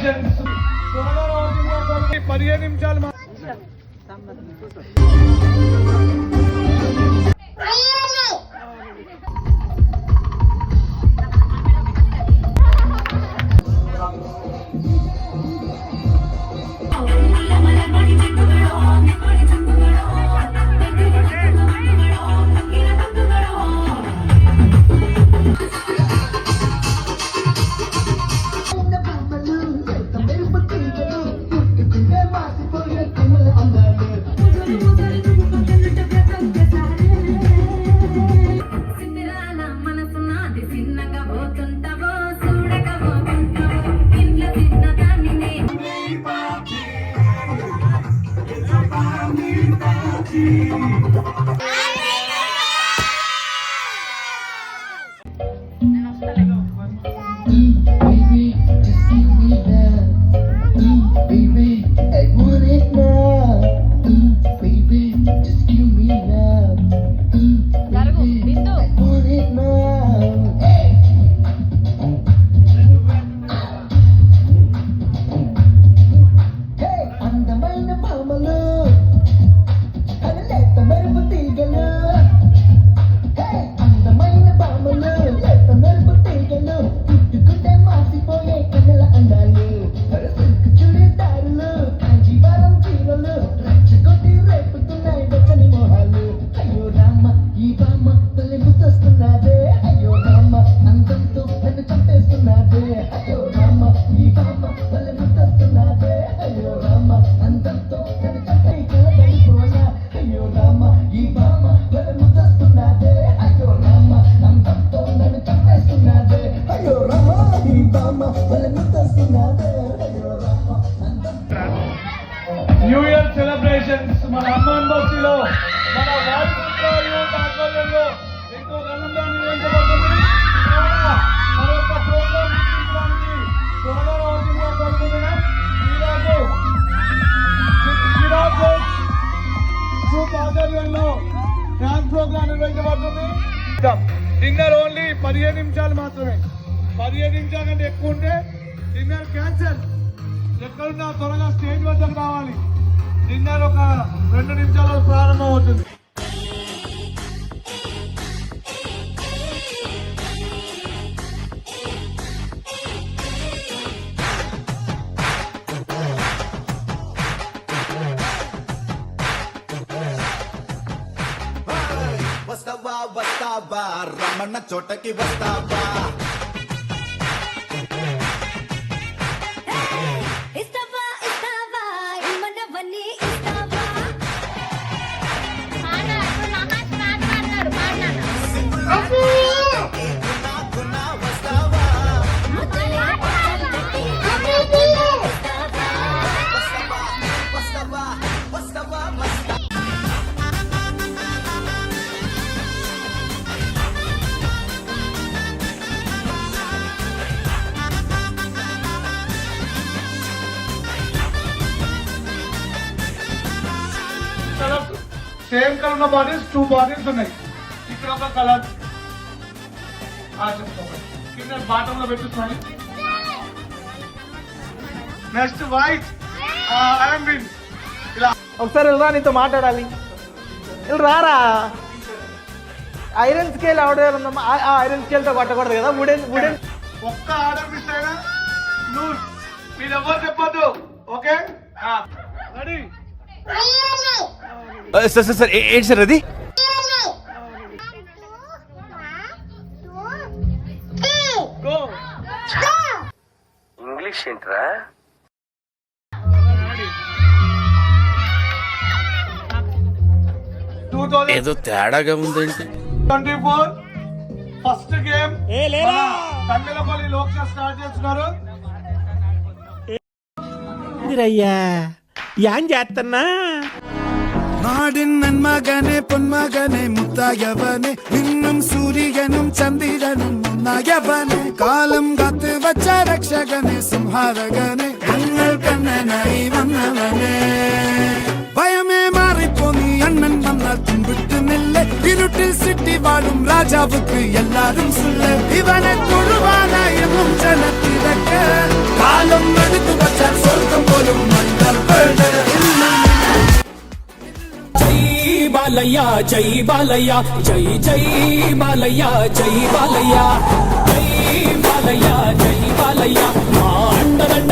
Celebrations 15 నిమిషాలు new year celebrations మన హనుమాన్ బస్తీలో మన వాల్మీకి ఆధ్వర్యంలో ఎంతో ఘనంగా నిర్వహించబడుతుంది. మరొక ప్రోగ్రాం వీక్షించడానికి త్వరగా రావాల్సిందిగా కోరుకుంటున్నాం. ఈరోజు గ్రూప్ ఆధ్వర్యంలో డాన్స్ ప్రోగ్రాం నిర్వహించబడుతుంది. డిన్నర్ ఓన్లీ 15 నిమిషాలు మాత్రమే. 15 నిమిషాల కంటే ఎక్కువ ఉంటే డిన్నర్ క్యాన్సల్. ఎక్కడున్నా త్వరగా స్టేజ్ వద్దకు రావాలి. డిన్నర్ ఒక 2 నిమిషాల్లో ప్రారంభం అవుతుంది. వస్తావా వస్తావా రమణ చోటకి వస్తావా సేమ్ కలర్ ఉన్న బాటిల్స్ 2 బాటిల్స్ ఉన్నాయి. ఇక్కడ ఒక కలర్ కింద బాటమ్ లో పెట్టుకోవాలి. నెక్స్ట్ వైట్ ఇలా ఒకసారి వెళ్ళరా, నీతో మాట్లాడాలి. రారా, ఐరన్ స్కేల్ ఆర్డర్ ఉందమ్మా. ఆ ఐరన్ స్కేల్ తో కొట్టకూడదు కదా. వుడెన్ ఒక్క ఆర్డర్ మిస్ అయినా లూజ్. మీరు ఎవరు చెప్పొద్దు. Okay ready? సార్ ఏంటి సార్ అది? ఇంగ్లీష్ ఏంట్రా? ఏదో తేడాగా ఉందేంటి? 24 first game Thangallapalli Lok Sabha start చేస్తున్నారు. అయ్యా ఏం చేస్తున్నా? நாடின் நன்மகனே பொன்மகனே முத்தாயவனே இன்னும் சூரியனும் சந்திரனும் முன்னாயவனே காலம் காத்து வச்ச ரக்ஷகனே சிம்ஹாரகனே கண்ணல் கண்ணனாய் வந்தவனே பயமே மாறிப்போ நீ அண்ணன் வந்தால் தும்பிட்டு நில்ல இருட்டில் சிட்டி வாழும் ராஜாவுக்கு எல்லாரும் சொல்ல இவனை தொழுவானா என்னும் ஜனத்திறக்க காலம் எடுத்து బాలయ్య జై బాలయ్య జై జై బాలయ్య జై బాలయ్య జై బాలయ్య జై బాలయ్య మా అండదండ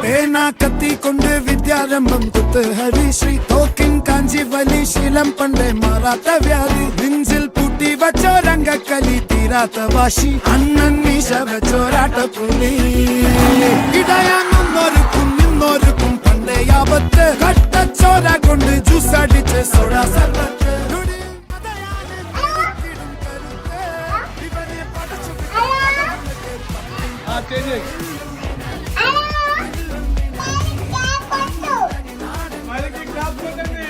பேனா கத்தி கொண்டு வித்யாரம்பம் குத்து ஹரிஸ்ரீ தோக்கின் காஞ்சி வலி சீலம் பண்டே மாறாத்த வியாதி நெஞ்சில் பூட்டி வச்சோ ரங்க கலி தீராத்த வாஷி அண்ணன் மீச வச்சோராட்ட புலி இடையானொருக்கும் இன்னொருக்கும் பண்டே ஆபத்து கட்ட சோரா கொண்டு ஜூஸ் அடிச்சு சோடா சர்வத்து వాళ్ళకి క్లాప్ కొట్టండి.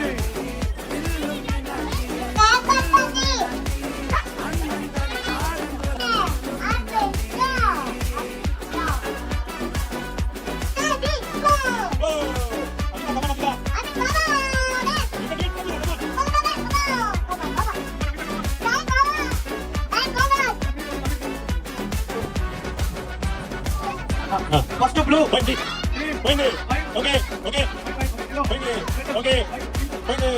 ఫస్ట్ బ్లూ బండి పోయింది ఓకే ఓకే పోయింది ఓకే పోయింది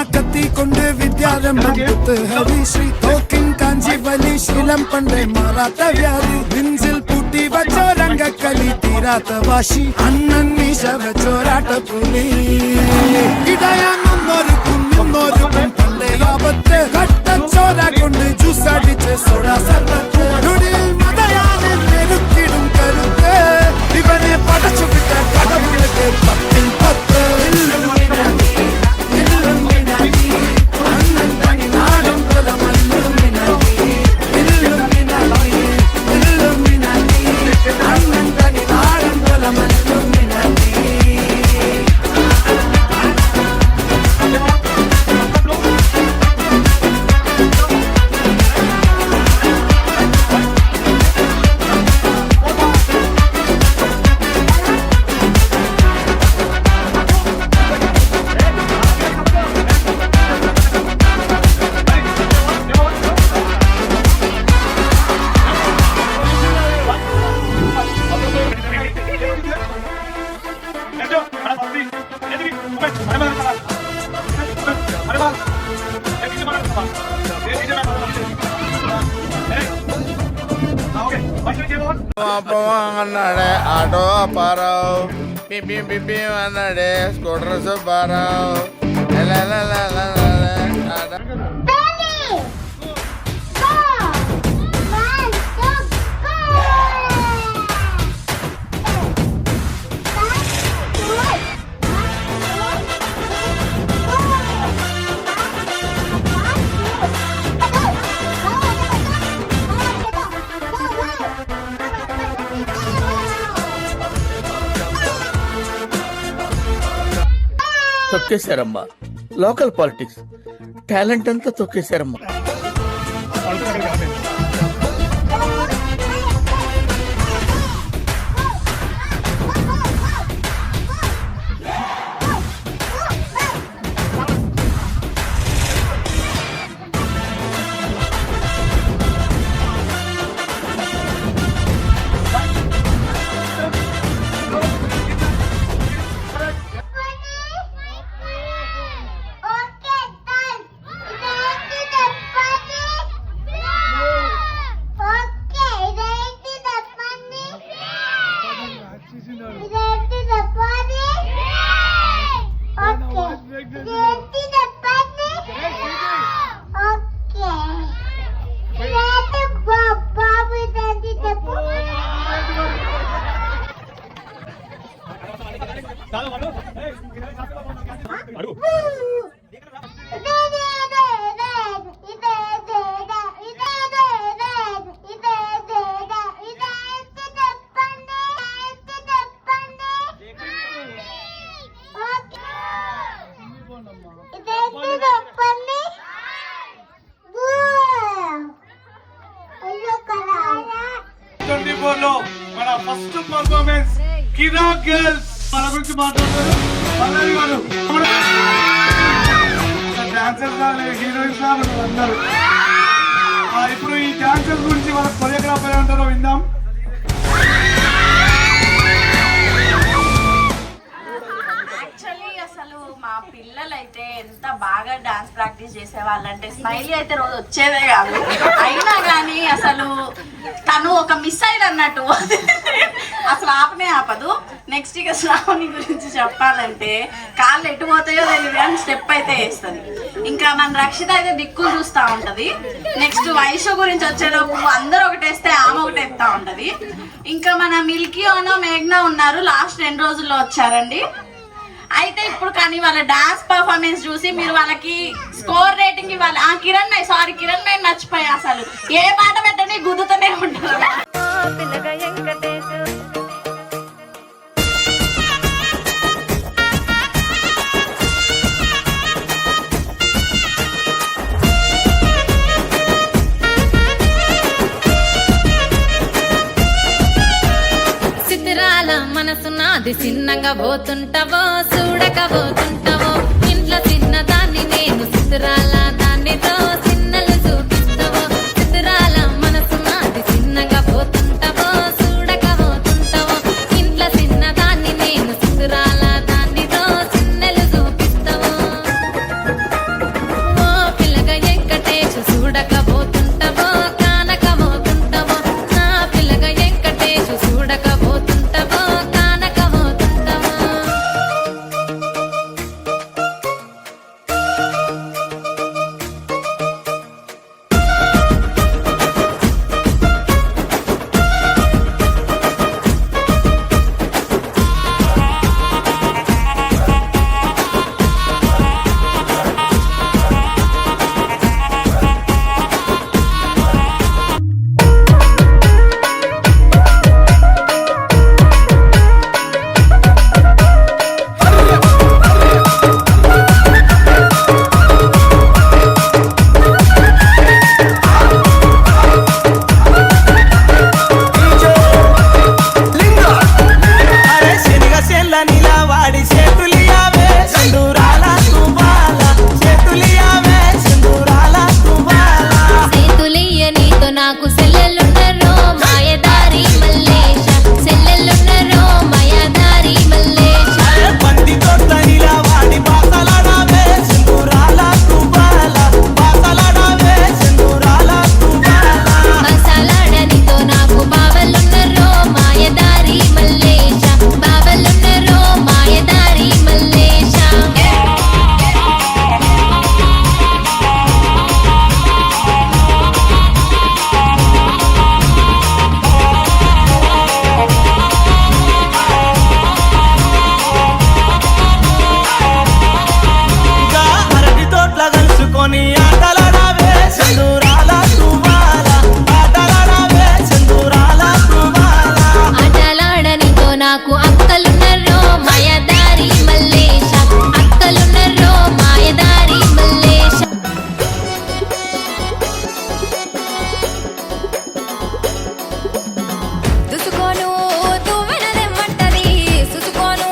கத்தி கொண்டு வித்யாரம்பம் குத்து ஹரிஸ்ரீ தோக்கின் காஞ்சி வலி சீலம் பண்டே மாறாத்த வியாதி நெஞ்சில் பூட்டி வச்சோ ரங்க கலி தீராத்த வாஷி அண்ணன் மீச வச்சோராட்ட புலி இடையானொருக்கும் இன்னொருக்கும் பண்டே ஆபத்து கட்ட சோரா கொண்டு ஜூஸ் அடிச்சு சோடா சர்வத்து நொடியில் மதையான நெருக்கிடும் கருத்து இவனே படைச்சு விட்ட கடவுளுக்கு பத்தில் பத்து అన్నాడే ఆటో అప్పారావు పిపి పిపి అన్నాడే స్కూటర్ సుబ్బారావు తొక్కేశారమ్మా లోకల్ పాలిటిక్స్ టాలెంట్ అంతా తొక్కేశారమ్మా అడుగు పర్ఫార్మెన్స్ కిరాక్ గర్ల్స్ మన గురించి మాట్లాడతారు పల్లవి గారు. డాన్సర్స్ హీరోయిన్స్ అందరు. ఇప్పుడు ఈ డాన్సర్స్ గురించి వాళ్ళ కొరియోగ్రాఫర్ ఏమంటారో విందాం. అసలు మా పిల్లలైతే ఎంత బాగా డాన్స్ ప్రాక్టీస్ చేసేవాళ్ళంటే స్మైలీ అయితే రోజు వచ్చేదే కాదు. అయినా కానీ అసలు తను ఒక మిస్ అయ్యి అన్నట్టు అసలు ఆపనే ఆపదు. నెక్స్ట్ ఇక శ్రావణి గురించి చెప్పాలంటే కాళ్ళు ఎటు పోతాయో తెలియదు కానీ స్టెప్ అయితే వేస్తుంది. ఇంకా మన రక్షిత అయితే దిక్కులు చూస్తూ ఉంటది. నెక్స్ట్ వైషు గురించి వచ్చేలోపు అందరూ ఒకటేస్తే ఆమె ఒకటి ఎత్తా ఉంటది. ఇంకా మన మిల్కీ ఓనో మేఘ్నా ఉన్నారు, లాస్ట్ 2 రోజుల్లో వచ్చారండి. అయితే ఇప్పుడు కానీ వాళ్ళ డాన్స్ పర్ఫార్మెన్స్ చూసి మీరు వాళ్ళకి స్కోర్ రేటింగ్ ఇవ్వాలి. కిరణ్ మై మర్చిపోయా, అసలు ఏ పాట పెట్టని గుద్దుతూనే ఉంటారు. సిద్ధిరాల మనసు నాది చిన్నగా పోతుంటావో చూడక పోతుంటావో ఇంట్లో చిన్న దాన్ని నేను సిద్ధిరాల దాన్నితో చిన్నలు చూపిస్తావో సిద్ధిరాల మనసు నాది చిన్నగా పోతుంటావో చూడక పోతుంటావో ఇంట్లో చిన్న దాన్ని నేను సిద్ధిరాల దాన్నితో చిన్నలు చూపిస్తావో ఓ పిల్లగా వెంకటేశు చూడక పోతుంటావో కానక పోతుంటావో నా పిల్లగా వెంకటేశు చూడక పోతుంటావో కానక పోతుంటావో. సేతులియ నీతో నాకు సెల్లెలున్నరో మాయదారి మల్లేశ సెల్లెలున్నరో మాయదారి మల్లేశ బసలాడనితో నాకు బావలున్నరో మాయదారి మల్లేశ బావలున్నరో మాయదారి మల్లేశ. ఆటలాడనితో నాకు అక్కలున్నరో మాయదారి మల్లేశ అక్కలున్నరో మాయదారి మల్లేశ. దుసుకోను తువ్వెనదెమ్మంటది సుసుకోను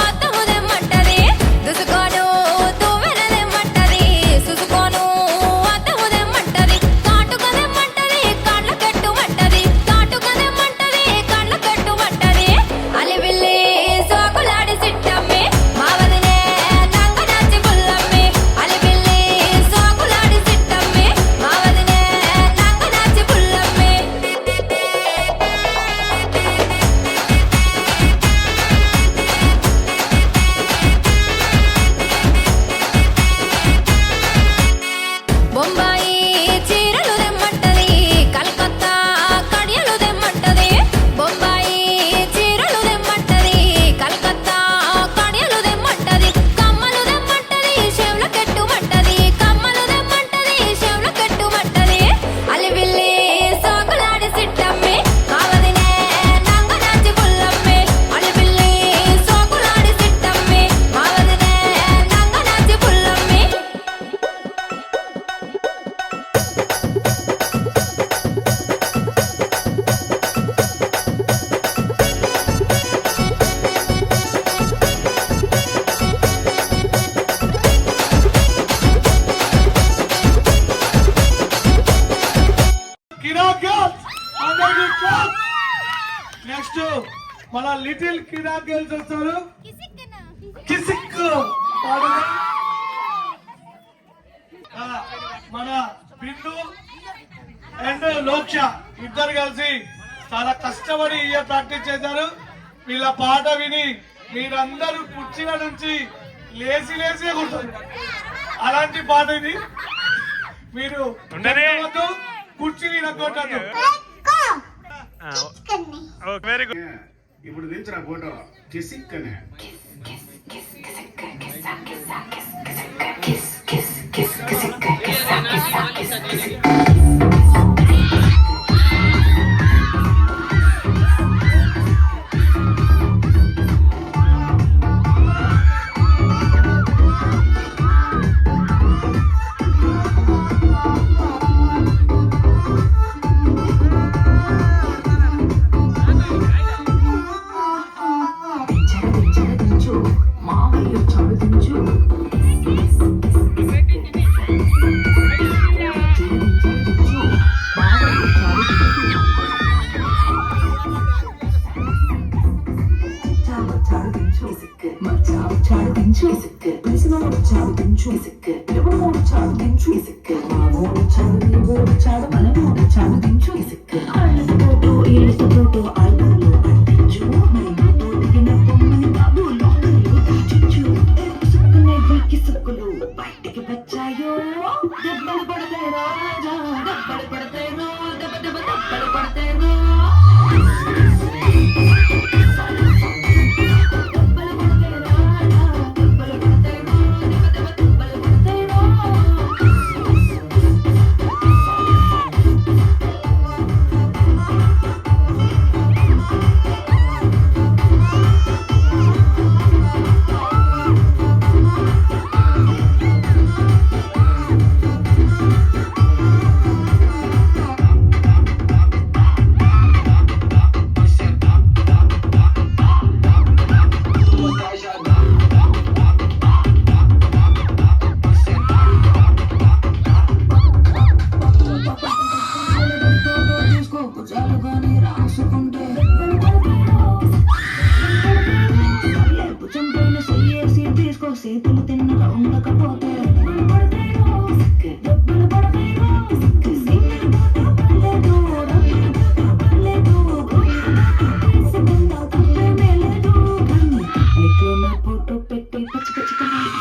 అత్తముదెమ్మంటది దుసుకోను తువ్వెనదెమ్మంటది సుసుకోను అత్తముదెమ్మంటది కాటుకదెమ్మంటది కాళ్ళ కట్టుమంటది కాటుకదెమ్మంటది కాళ్ళ కట్టుమంటది అలివిల్లి సో లిటిల్ కిరా గర్ల్స్ వస్తారు. కిసిక్ పాడండి. మన బిందు అండ్ లోక్ష ఇద్దరు కలిసి చాలా కష్టపడి ఇయర్ ప్రాక్టీస్ చేశారు. వీళ్ళ పాట విని మీరందరూ కుర్చీల నుంచి లేసి కూర్చోండి. అలాంటి పాట ఇది. మీరు కుర్చీ వినకొట్టద్దు. ఇప్పుడు దించిన ఫోటో కిసిక్ అనే బయటికి వచ్చాయో దెబ్బలు పడతాయి రాజా, దెబ్బలు పడతాయి రో, దెబ్బలు పడతాయి రో. సేతులు తిన్నగా ఉండకపోతే ఫోటో పెట్టి పచ్చి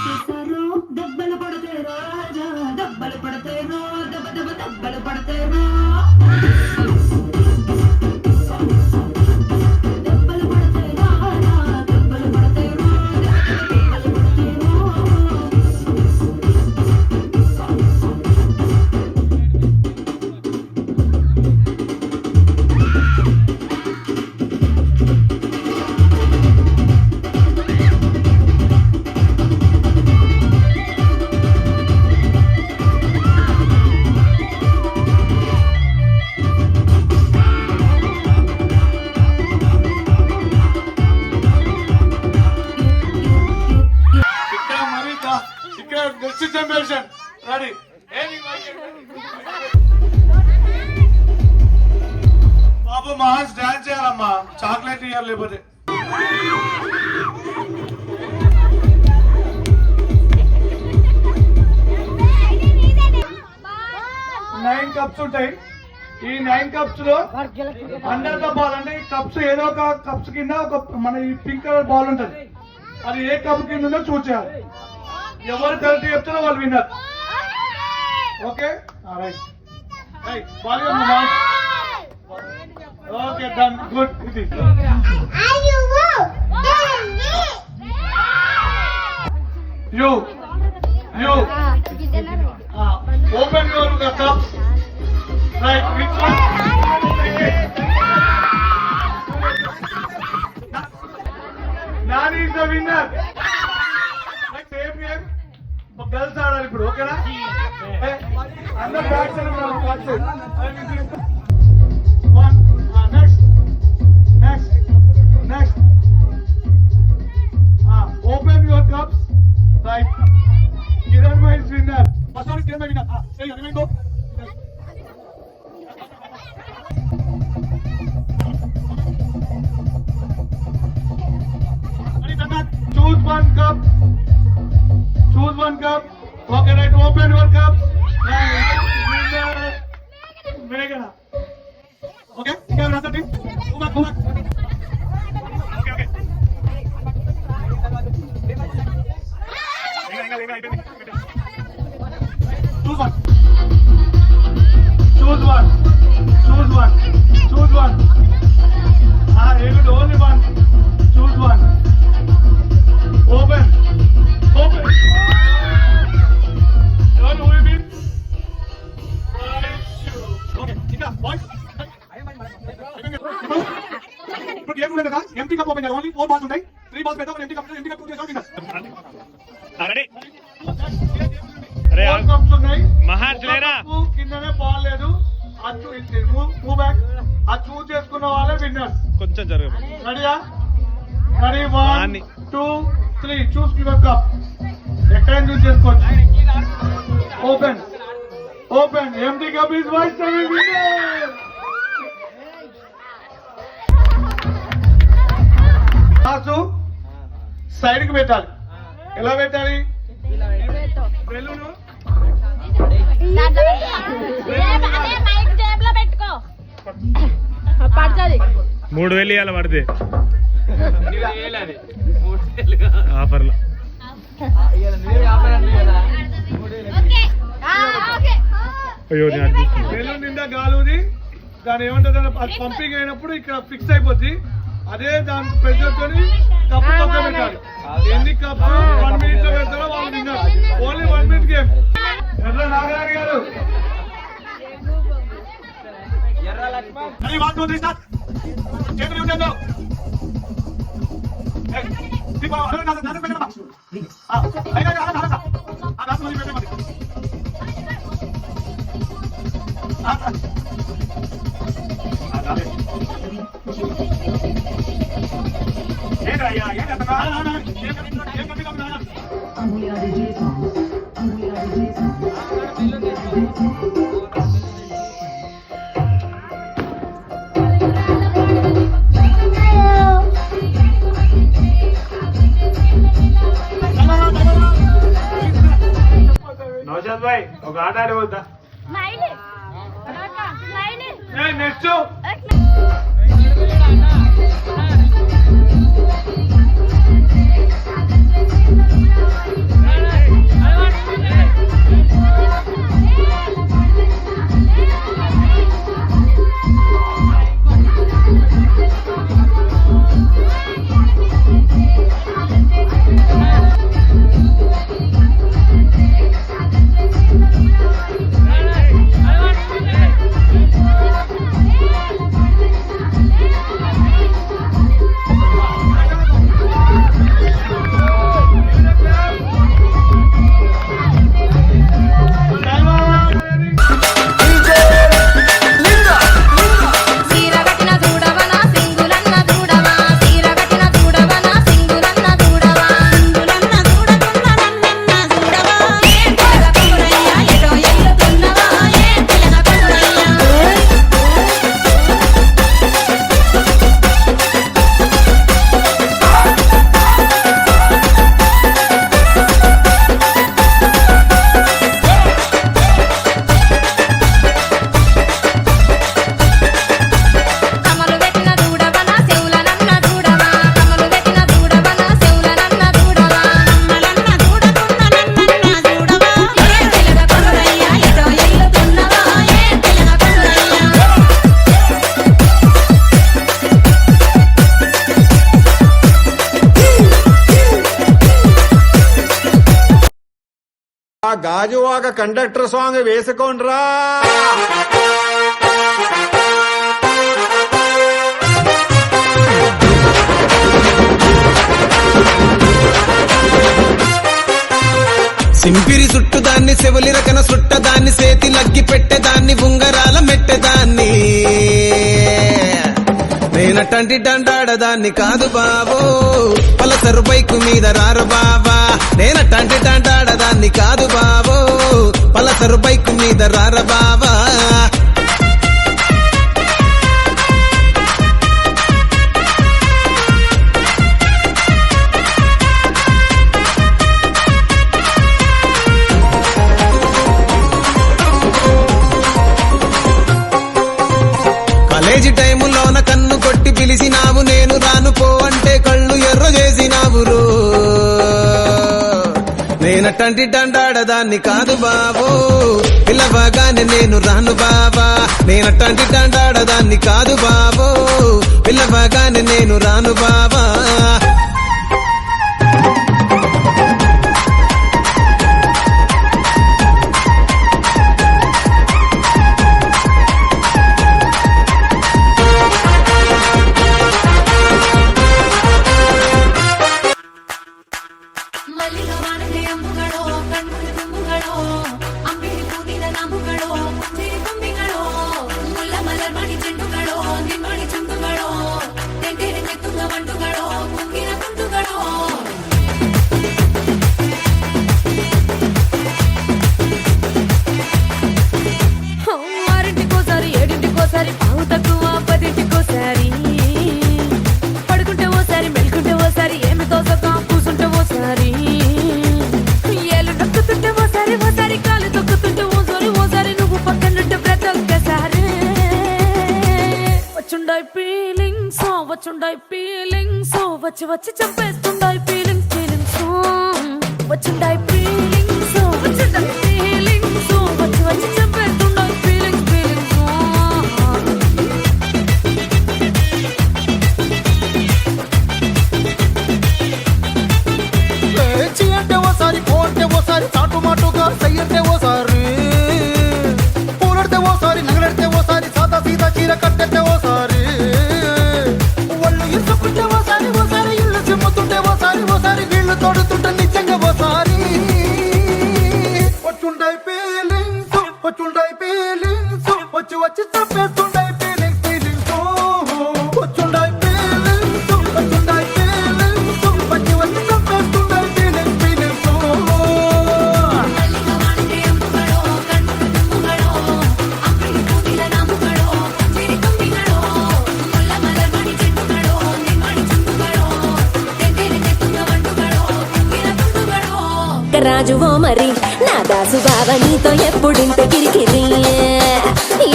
చేశారు. దెబ్బలు పడతాయి రాజా, దెబ్బలు పడతాయి రో, దెబ్బలు పడతాయి రో. Next generation ready. బాబు మహాన్స్ డాన్స్ చేయాలమ్మా, చాక్లెట్ ఇయ్యాలి లేకపోతే. 9 కప్స్ ఉంటాయి. ఈ 9 కప్స్ లో అండర్ ద బాల్ అంటే ఈ కప్స్ ఏదో ఒక కప్స్ కింద ఒక మన ఈ పింక్ కలర్ బాల్ ఉంటది. అది ఏ కప్ కింద ఉందో చూస్ చేయాలి. ఎవరు కరెక్ట్ చెప్తారో వాళ్ళు winner. Okay right right ball okay done good. ఇది you open your cups right. Which one? Nani is the winner. Same game girls ఆడాలి ఇప్పుడు. ఓకేనా? అందరూ back side next open your cups right. Kiranmai is winner. First one Kiranmai winner. Say you remain go. one cup. Okay, right, open your cup. Megha. Okay, you can run the team. Go back. Okay. Choose one. You do only one. Choose one. Open. Who will win? Okay, Ika, boys. ఇప్పుడు game ఉండదు కదా, empty cup open చేయాలి. Only 4 balls ఉంటాయి. 3 balls పెడతాం, empty cup 2 చేసాం winner. కిందనే ball లేదు, move back. అది చూస్ చేసుకున్న వాళ్ళే విన్నర్. కొంచెం జరగదు. రెడీయా? Ready 1 2 3 choose your cup. ఎక్కడైనా చూస్ చేసుకోవచ్చు. Open empty cup is Vaishnavi winner. Glass side కి పెట్టాలి. ఎలా పెట్టాలి? బెలూన్ 3,000 ఇవ్వాలి పడితే ఆఫర్లో. బెలూన్ నిండా గాలుది, దాని ఏమంటారు, అది పంపింగ్ అయినప్పుడు ఇక్కడ ఫిక్స్ అయిపోద్ది. అదే దాని ప్రెషర్ తోని కప్పు పక్క పెట్టాలి. ఎన్ని కప్పు 1 minute లో పెడతారో వాళ్ళు విన్నారు. Only 1 minute game. ఎర్ర నాగరాజు గారు నౌషాద్ భాయ్ ఒక ఆట ఆడవద్దా? నెక్స్ట్ గాజువాక కండక్టర్ సాంగ్ వేసుకోండ్రా. సింపిరి చుట్టుదాన్ని చెవులి రకన చుట్టదాన్ని సేతి లగ్గి పెట్టేదాన్ని ఉంగరాల మెట్టేదాన్ని నేనటంటి డండాడదాన్ని కాదు బాబో పలసరు బైకు మీద రారు బాబా నేనటంటి డండాడదాన్ని కాదు బాబో పలసరు బైకు మీద రార బాబా కాలేజీ టైములోన కన్ను కొట్టి పిలిచినావు, నేను రాను పో అంటే కళ్ళు ఎర్ర చేసినావు రో. నేనటంటి డండాడదాన్ని కాదు బాబు, పిల్లవగానే నేను రాను బాబా. నేనటంటి డండాడదాన్ని కాదు బాబు, పిల్లవగానే నేను రాను బాబా. ಮಲ್ಲಿಗ ವಾಣದೆ ಅಂಬುಗಳೋ ಕಣ್ಮುಡಿ ತುಂಬುಗಳೋ ಅಂಬಿಡಿ ಕೂದಿದ ನಾಮುಗಳೋ ಮುಂಜಿರಿ ಕೊಂಬಿಗಳೋ ಮುಲ್ಲ ಮಲರ್ ಮಣಿ ಚೆಂಡುಗಳೋ ನಿಮ್ಮಣಿ ಚುಂಡುಗಳೋ ತೆಂಟೆರೆ ತೆತ್ತುಗ ಬಂಡುಗಳೋ ಕುಂಗಿನ ಕುಂಡುಗಳೋ ఆరింటికోసారి ఏడింటికోసారి పావు తక్కువ పదింటికోసారి పడుకుంటే ఓసారి మెలుకుంటే ఓసారి ఏమి తోసక కూసుంటే ఓసారి ఏళ్ళు నొక్కుతుంటే ఓసారి ఓసారి కాలు తొక్కుతుంటే ఓసారి నువ్వు పక్కనుంటే ప్రతి ఒక్కసారి వచ్చుండాయి ఫీలింగ్స్ వచ్చి వచ్చి చంపేస్తుండాయి ఫీలింగ్స్ వచ్చుండాయి ఫీలింగ్స్ వచ్చి వచ్చి చంపేస్తుండాయి ఫీలింగ్స్ చీ అంటే ఓసారి పో అంటే ఓసారి చాటు మాటుగా సై అంటే ఓసారి పూలడితే ఓసారి నగలడితే ఓసారి సాదా సీదా చీర కట్టెత్తే ఓసారి ఒళ్ళు ఇసుకుంటే ఓసారి ఇల్లు చిమ్ముతుంటే ఓసారి వీళ్ళు తోడుతుంటే నిజంగా ఓసారి వచ్చుండాయి ఫీలింగ్స్ వచ్చి వచ్చి చంపేస్తుండాయి ఫీలింగ్స్ వచ్చుండాయి ఫీలింగ్స్ వచ్చి వచ్చి చంపేస్తుండాయి ఫీలింగ్స్ మల్లిగ వాణದೆ అంబుಗಳೋ ಕಣ್ಮುಡಿ ತುಂಬುಗಳೋ ಅಂಬಿಡಿ ಕೂದಿದ ನಾಮುಗಳೋ ಮುಂಜಿರಿ ಕೊಂಬಿಗಳೋ ಮುಲ್ಲ ಮಲರ್ ಮಣಿ ಚೆಂಡುಗಳೋ ನಿಮ್ಮಣಿ ಚುಂಡುಗಳೋ ತೆಂಟೆರೆ ತೆತ್ತುಗ ಬಂಡುಗಳೋ ಕುಂಗಿನ ಕುಂಡುಗಳೋ రాజువో మరి నా దాసు బావ నీతో ఎప్పుడింత కిరికిరి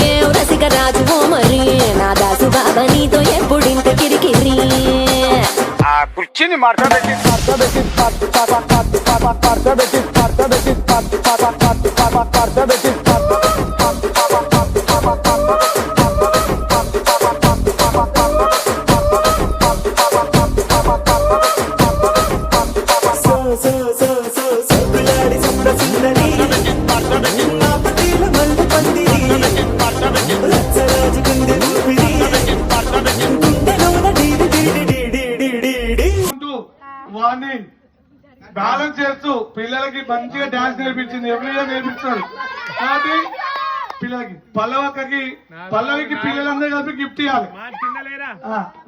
ఏ రసిక రాజువో మరి నా దాసు బావ నీతో ఎప్పుడింత కిరికిరి ఆ కుర్చీని మార్చబెట్టి వార్నింగ్ బ్యాలెన్స్ చేస్తూ పిల్లలకి మంచిగా డాన్స్ నేర్పించింది, ఎవ్రీ ఇయర్ నేర్పిస్తారు. కాబట్టి పిల్లలకి పల్లవికి పిల్లలందరూ కలిపి గిఫ్ట్ ఇవ్వాలి.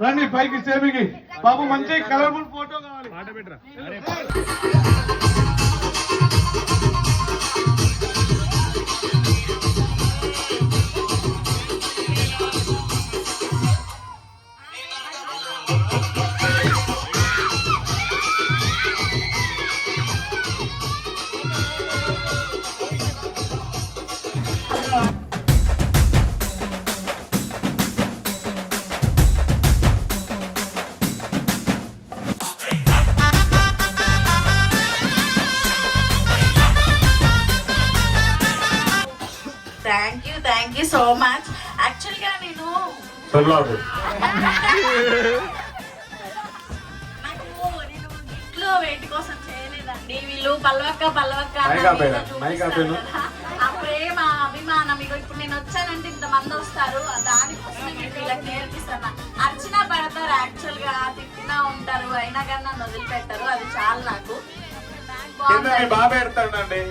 రండి పైకి సేమికి బాబు, మంచి కలర్ఫుల్ ఫోటో కావాలి. Thank you so much. Actual గా నేను నేను ఇంట్లో వేటి కోసం చేయలేదండి. వీళ్ళు పల్లవక్క ఆ ప్రేమ అభిమానం ఇగో ఇప్పుడు నేను వచ్చానంటే ఇంతమంది వస్తారు, దానికోసం నేను వీళ్ళకి నేర్పిస్తాను. అర్చన పడతారు, యాక్చువల్ గా తిట్టినా ఉంటారు, అయినా కానీ నన్ను వదిలిపెట్టారు. అది చాలు నాకు. బాగా పెడతాడండి.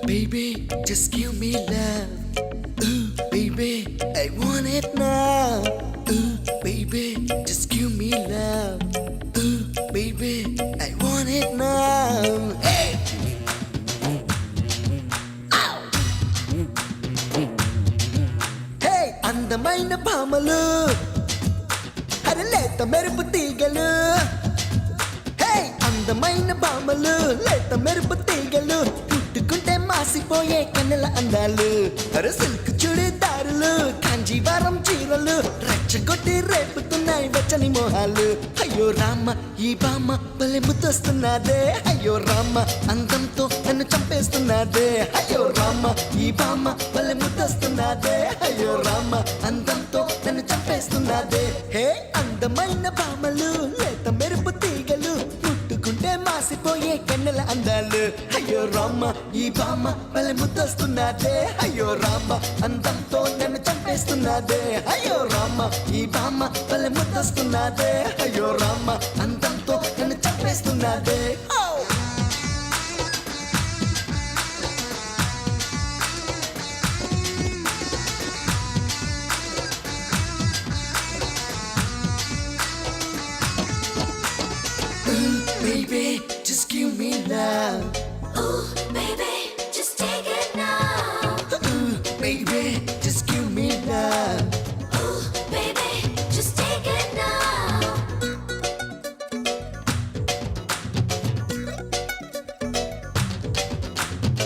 Baby, just give me love. Baby, I want it now. Baby, just give me love. Baby, I want it now. Hey! Ow! తీగలు హే అందమైన బామలు లేత మెరుపు తీగలు పుట్టుకుంటే మాసిపోయే కన్నెల అందాలు అరే సిల్క్ చుడిదారులు కాంజీవరం చీరలు రెచ్చగొట్టి రేపుతున్నాయి వెచ్చని మోహాలు అయ్యో రామ ఈ బామ్మ భలే ముద్దొస్తున్నదే అయ్యో రామ అందంతో నన్ను చంపేస్తున్నదే అయ్యో రామ ఈ బామ్మ భలే ముద్దొస్తున్నదే అయ్యో రామ అందంతో నన్ను చంపేస్తున్నదే హే అందమైన బామలు లేత మెరుపు తీగలు ముట్టుకుంటే మాసిపోయే కన్నెల అందాలు అయ్యో రామ ఈ బామ్మ భలే ముద్దొస్తున్నదే అయ్యో రామ అందంతో నన్ను చంపేస్తున్నదే అయ్యో రామ ఈ బామ్మ భలే ముద్దొస్తున్నదే అయ్యో రామ అందంతో నన్ను చంపేస్తున్నదే Baby, just give me love. Ooh, baby, just take it now. Ooh, baby, just give me love. Ooh, baby, just take it now.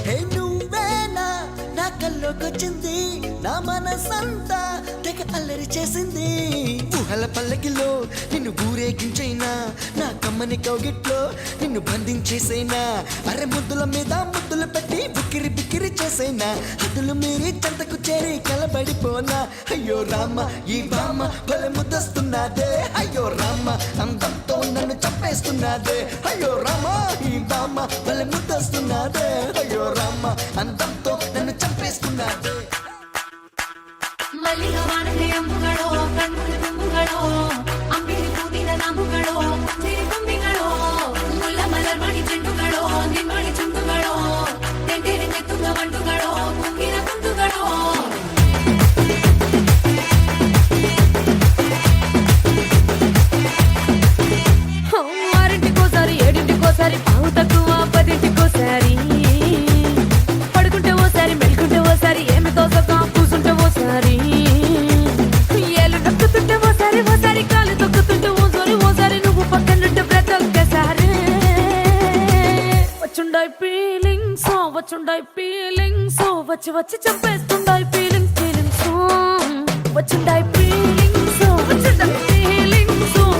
హే నువ్వేనా నా కల్లోకొచ్చింది నా మనసంతా తెగ అల్లరి చేసింది ఊహల పల్లకిలో నిన్ను ఊరేగించైనా నా కమ్మని కౌగిట్లో నిన్ను బంధించేసైనా అరె ముద్దుల మీద ముద్దులు పెట్టి బిక్కిరి బిక్కిరి చేసైనా హద్దులు మీరి చెంతకు చేరి కలబడిపోనా అయ్యో రామ ఈ బామ్మ భలే ముద్దొస్తున్నదే అయ్యో రామ అందంతో నన్ను చంపేస్తున్నదే అయ్యో రామ ఈ బామ్మ భలే ముద్దొస్తున్నదే అయ్యో రామ అందంతో నన్ను చంపేస్తున్నదే ಮಲ್ಲಿಗ ವಾನದೆ ಅಂಬುಗಳೋ ಕಣ್ಣುಗಳ ತುಂಬುಗಳೋ ಅಂಬಿರಿ ಕೂದಿನ ನಾಮುಗಳೋ ಸಿರಿ ತುಂಬಿಗಳೋ ಮುಲ್ಲ ಮಲರ್ ಮಣಿ ಚೆಂಡುಗಳೋ ನಿಮ್ಮಣಿ ಚುಂಡುಗಳೋ ತೆಂಟೆರೆ ತೆತ್ತುಗ ಬಂಡುಗಳೋ ಕುಂಗಿನ ಕುಂದುಗಳೋ ఆరింటికోసారి ఏడింటికోసారి పావు తక్కువ పదింటికోసారి పడుకుంటే ఓసారి మెలుకుంటే ఓసారి ఏమి తోసక కూసుంటే ఓసారి ఏళ్ళు నొక్కుతుంటే ఓసారి ఓసారి కాలు తొక్కుతుంటే ఓసారి ఓసారి నువ్వు పక్కనుంటే బ్రతొక్కసారి వచ్చుండాయి ఫీలింగ్స్ వచ్చి వచ్చి చంపేస్తుండాయి ఫీలింగ్స్ వచ్చుండాయి ఫీలింగ్స్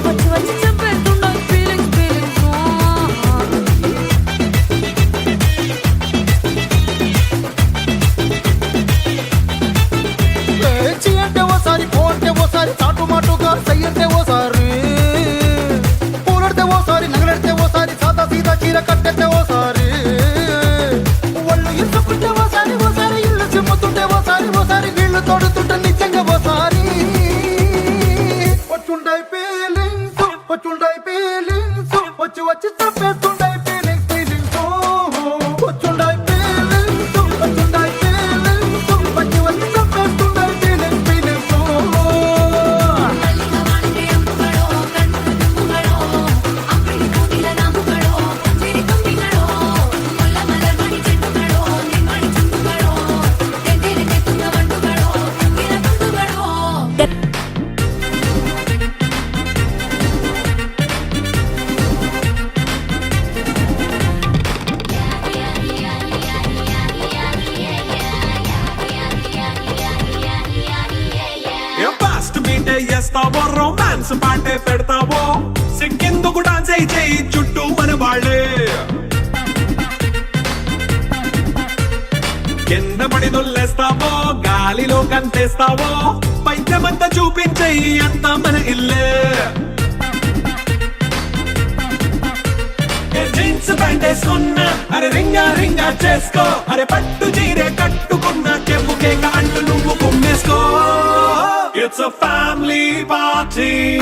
వచ్చి వచ్చి చంపేస్తుండాయి ఫీలింగ్స్ లేచి అంటే ఓసారి పోంటే ఓసారి చాటు మాటుగా సయ్యంటే ఓసారి పూలడితే ఓసారి నగలడితే ఓసారి సాదా సీదా చీర కట్టెతే ఓసారి ఒళ్ళు ఇసుకుంటే ఓసారి ఓసారి ఇల్లు చిమ్ముతుంటే ఓసారి ఓసారి వీళ్ళు తోడుతుంటే నిజంగా ఓసారి వచ్చుండాయి ఫీలింగ్స్ వచ్చి వచ్చి చంపేస్తుండాయి ఫీలింగ్స్ వచ్చుండాయి ఫీలింగ్స్ వచ్చి వచ్చి చంపేస్తుండాయి ఫీలింగ్స్ మల్లిగ వానదే అంబుಗಳೋ కಣ್ಣుల తుంబుಗಳೋ అంబిరి కూదిన నామುಗಳೋ సిరి ತುಂಬಿಗಳೋ ముల్ల మలర్ మణి చెండుಗಳೋ నిమ్మణి చుండుಗಳೋ తెంటెರೆ తెత్తుಗ ಬಂಡುಗಳೋ ಕುಂಗಿನ ಕುಂದುಗಳೋ ఫాస్ట్ మీటే చేస్తావో రొమాన్స్ పాటే పెడతావో సిక్కెందుకు డాన్స్ అయి చేయి చుట్టూ మన వాళ్ళే కింద పడి దొల్లేస్తావో గాలిలో కంతేస్తావో పైద్యమంతా చూపించేయి అంతా మన ఇల్లే జీన్స్ ప్యాంట్ వేసుకున్నా అరే రింగా రింగా చేసుకో అరే పట్టు చీరే కట్టుకున్నా చెంపు కేక అంటూ నువ్వు కుమ్మేసుకో It's a family party.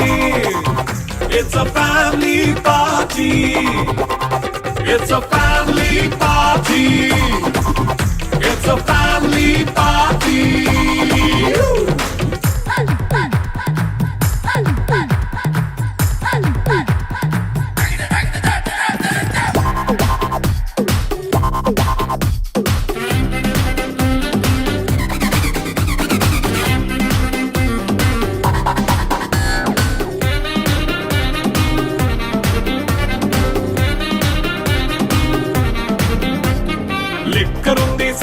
It's a family party. It's a family party. It's a family party.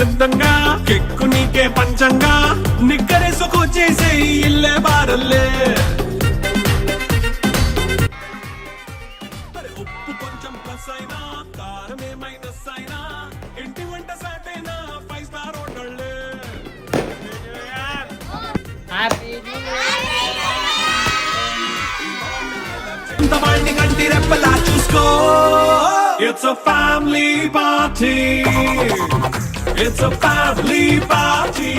సిద్ధంగా కెక్కు నీకే పంచంగా నిక్కరేసుకొచ్చేసే ఇల్లే బారల్లే ఉప్పు కొంచెం ప్లస్ అయినా కారమే మైనస్ అయినా ఇంటి వంట సాటైనా 5 స్టార్ హోటళ్ళే ఇంతవాణ్ణి కంటి రెప్పలా చూసుకో it's a family party. It's a family party.